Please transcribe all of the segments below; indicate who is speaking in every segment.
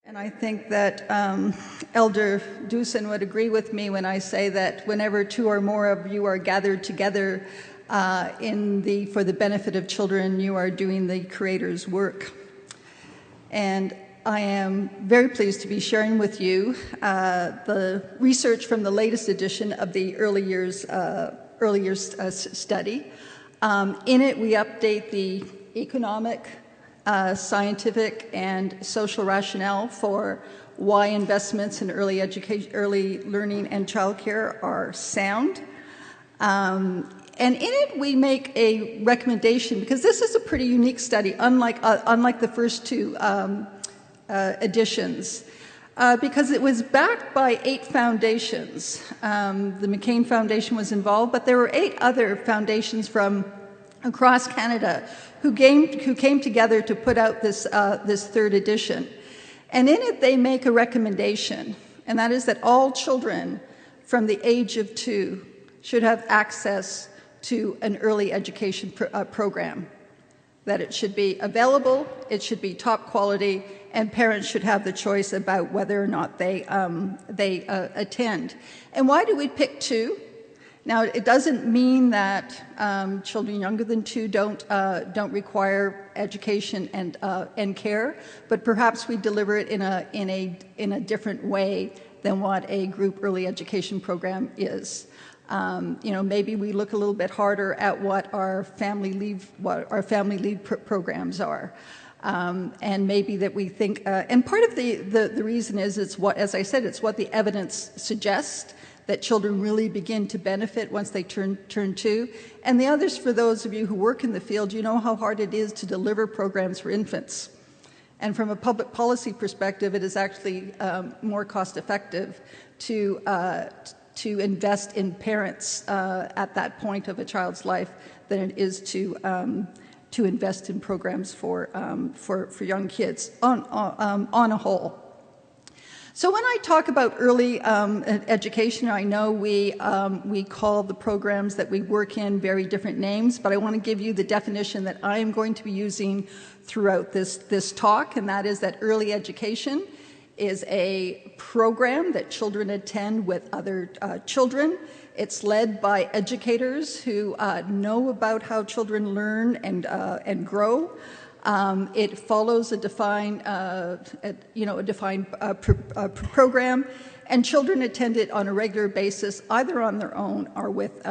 Speaker 1: And I think that Elder Doosan would agree with me when I say that whenever two or more of you are gathered together for the benefit of children, you are doing the Creator's work. And I am very pleased to be sharing with you the research from the latest edition of the early years study. In it, we update the economic, scientific, and social rationale for why investments in early education, early learning, and childcare are sound. And in it, we make a recommendation, because this is a pretty unique study, unlike the first two editions, because it was backed by 8 foundations. The McCain Foundation was involved, but there were 8 other foundations from across Canada who came together to put out this third edition. And in it, they make a recommendation, and that is that all children from the age of 2 should have access to an early education program, that it should be available, it should be top quality, and parents should have the choice about whether or not they attend. And why do we pick 2? Now, it doesn't mean that children younger than 2 don't require education and care, but perhaps we deliver it in a different way than what a group early education program is. Maybe we look a little bit harder at what our family leave programs are. And maybe that we think, and part of the reason is it's what, as I said, it's what the evidence suggests, that children really begin to benefit once they turn 2. And the others, for those of you who work in the field, you know how hard it is to deliver programs for infants. And from a public policy perspective, it is actually more cost effective to invest in parents at that point of a child's life than it is to invest in programs for young kids on a whole. So when I talk about early education, I know we call the programs that we work in very different names, but I want to give you the definition that I am going to be using throughout this talk, and that is that early education is a program that children attend with other children. It's led by educators who know about how children learn and grow. It follows a defined program, and children attend it on a regular basis, either on their own or with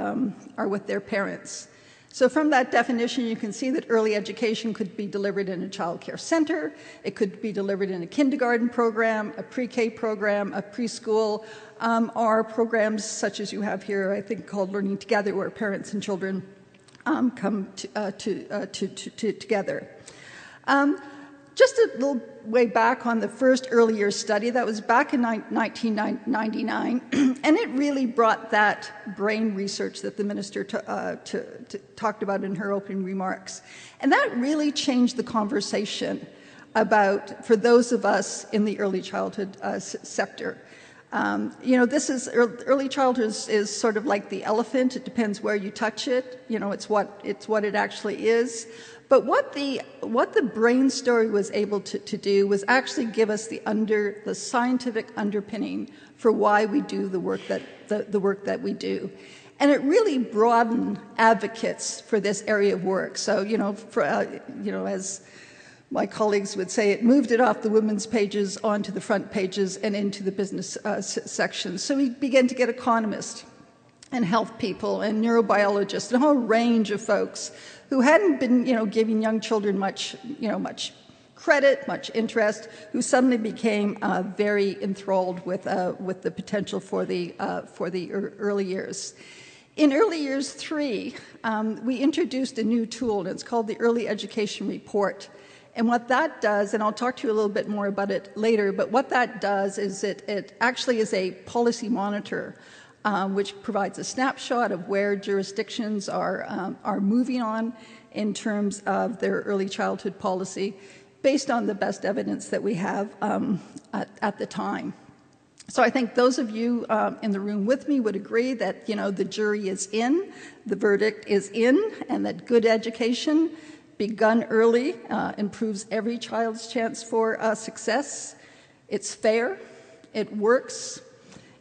Speaker 1: their parents. So from that definition, you can see that early education could be delivered in a child care center, it could be delivered in a kindergarten program, a pre-K program, a preschool, or programs such as you have here, I think called Learning Together, where parents and children come together. Just a little way back on the first early years study, that was back in 1999, and it really brought that brain research that the minister talked about in her opening remarks. And that really changed the conversation for those of us in the early childhood sector. Early childhood is sort of like the elephant. It depends where you touch it. It's what it actually is. But what the brain story was able to do was actually give us the scientific underpinning for why we do the work that we do, and it really broadened advocates for this area of work. So as my colleagues would say, it moved it off the women's pages onto the front pages and into the business sections. So we began to get economists and health people and neurobiologists and a whole range of folks who hadn't been, giving young children much credit, much interest, who suddenly became very enthralled with the potential for the early years. In early years 3, we introduced a new tool, and it's called the Early Education Report. And what that does, and I'll talk to you a little bit more about it later, but what that does is it actually is a policy monitor, which provides a snapshot of where jurisdictions are moving on in terms of their early childhood policy, based on the best evidence that we have at the time. So I think those of you in the room with me would agree that the jury is in, the verdict is in, and that good education begun early improves every child's chance for success. It's fair, it works,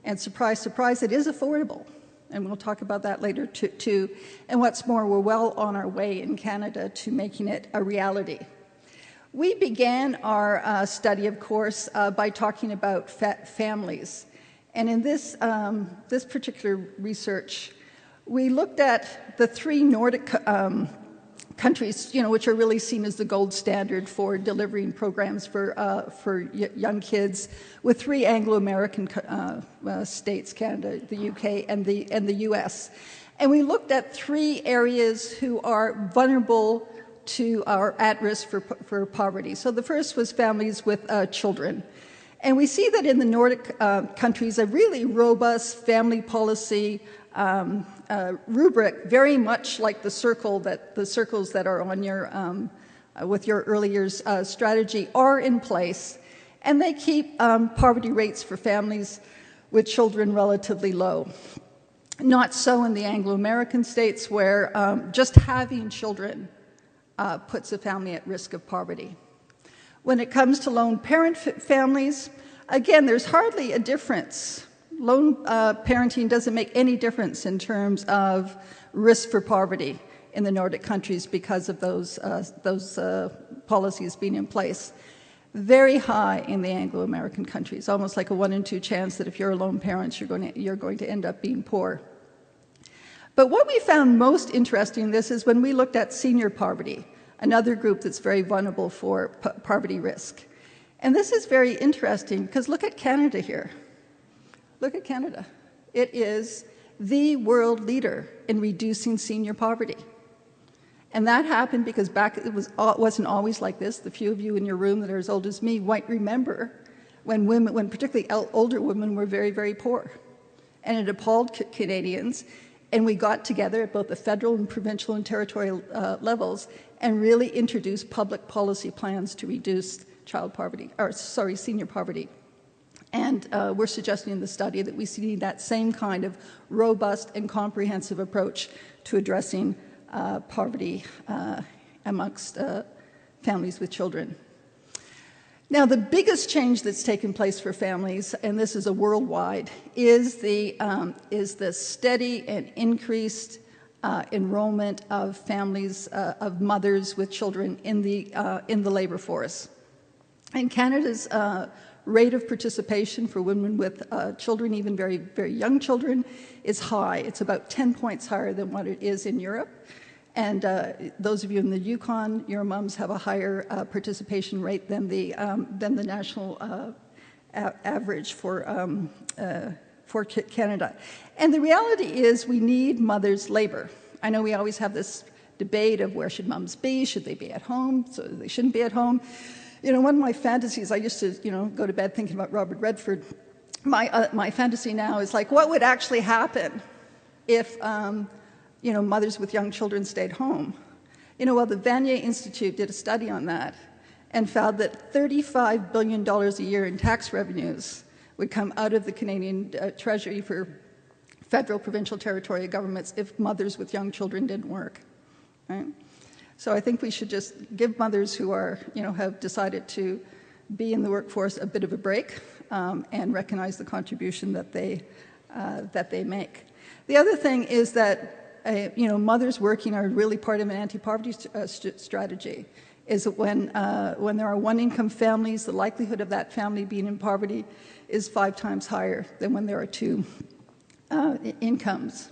Speaker 1: and surprise, surprise, it is affordable. And we'll talk about that later too. And what's more, we're well on our way in Canada to making it a reality. We began our study, of course, by talking about families. And in this particular research, we looked at the 3 Nordic countries, which are really seen as the gold standard for delivering programs for young kids, with 3 Anglo-American states, Canada, the UK, and the US. And we looked at 3 areas who are vulnerable to are at risk for poverty. So the first was families with children. And we see that in the Nordic countries, a really robust family policy rubric, very much like the circles that are on your with your early years strategy, are in place, and they keep poverty rates for families with children relatively low. Not so in the Anglo-American states, where just having children puts a family at risk of poverty. When it comes to lone parent families, again, there's hardly a difference. Lone parenting doesn't make any difference in terms of risk for poverty in the Nordic countries because of those policies being in place. Very high in the Anglo-American countries, almost like a 1 in 2 chance that if you're a lone parent, you're going to end up being poor. But what we found most interesting in this is when we looked at senior poverty, another group that's very vulnerable for poverty risk. And this is very interesting because look at Canada here. Look at Canada. It is the world leader in reducing senior poverty. And that happened because it wasn't always like this. The few of you in your room that are as old as me might remember when particularly older women were very, very poor. And it appalled Canadians. And we got together at both the federal and provincial and territorial levels and really introduced public policy plans to reduce senior poverty. And we're suggesting in the study that we need that same kind of robust and comprehensive approach to addressing poverty amongst families with children. Now, the biggest change that's taken place for families, and this is a worldwide, is the steady and increased enrollment of families of mothers with children in the labor force. And Canada's rate of participation for women with children, even very, very young children, is high. It's about 10 points higher than what it is in Europe. And those of you in the Yukon, your moms have a higher participation rate than the national average for Canada. And the reality is we need mothers' labor. I know we always have this debate of where should moms be? Should they be at home? So they shouldn't be at home. One of my fantasies, I used to, go to bed thinking about Robert Redford. My fantasy now is like, what would actually happen if mothers with young children stayed home? Well, the Vanier Institute did a study on that and found that $35 billion a year in tax revenues would come out of the Canadian Treasury for federal, provincial, territorial governments if mothers with young children didn't work, right? So I think we should just give mothers who are, have decided to be in the workforce a bit of a break and recognize the contribution that they make. The other thing is that mothers working are really part of an anti-poverty strategy. Is that when there are one-income families, the likelihood of that family being in poverty is 5 times higher than when there are 2 incomes.